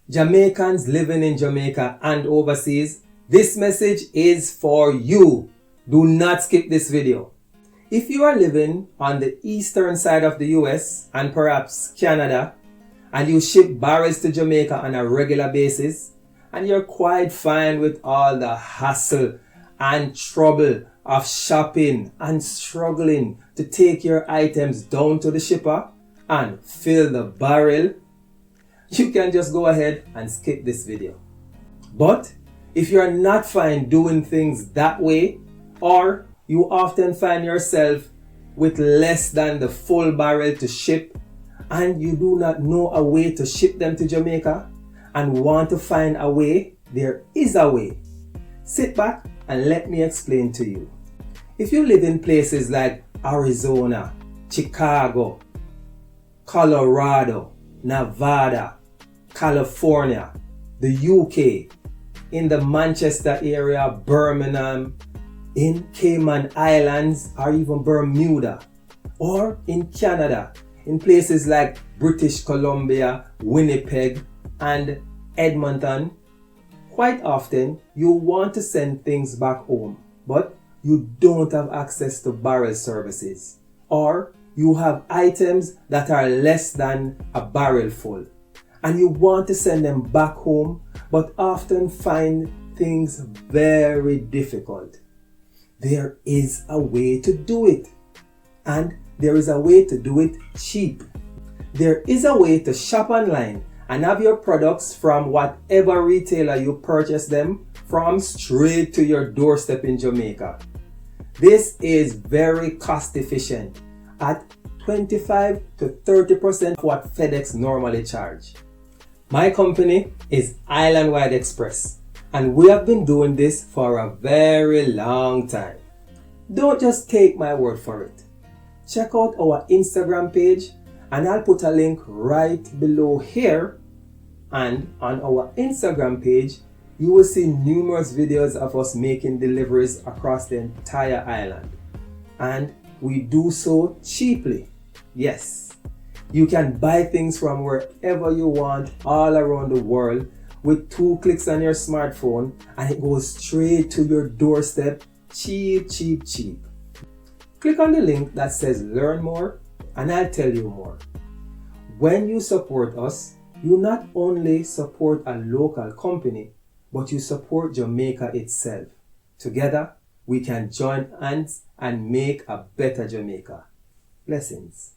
Jamaicans living in Jamaica and overseas, this message is for you. Do not skip this video. If you are living on the eastern side of the US and perhaps Canada, and you ship barrels to Jamaica on a regular basis, and you're quite fine with all the hassle and trouble of shopping and struggling to take your items down to the shipper and fill the barrel, you can just go ahead and skip this video. But if you're not fine doing things that way, or you often find yourself with less than the full barrel to ship, and you do not know a way to ship them to Jamaica and want to find a way, there is a way. Sit back and let me explain to you. If you live in places like Arizona, Chicago, Colorado, Nevada, California, the UK, in the Manchester area, Birmingham, in Cayman Islands, or even Bermuda, or in Canada, in places like British Columbia, Winnipeg, and Edmonton, quite often you want to send things back home, but you don't have access to barrel services, or you have items that are less than a barrel full, and you want to send them back home, but often find things very difficult. There is a way to do it, and there is a way to do it cheap. There is a way to shop online and have your products from whatever retailer you purchase them from straight to your doorstep in Jamaica. This is very cost efficient at 25 to 30% of what FedEx normally charge. My company is Islandwide Express, and we have been doing this for a very long time. Don't just take my word for it. Check out our Instagram page, and I'll put a link right below here. And on our Instagram page, you will see numerous videos of us making deliveries across the entire island. And we do so cheaply. Yes, you can buy things from wherever you want all around the world with 2 clicks on your smartphone, and it goes straight to your doorstep, cheap, cheap, cheap. Click on the link that says learn more, and I'll tell you more. When you support us, you not only support a local company, but you support Jamaica itself. Together, we can join hands and make a better Jamaica. Blessings.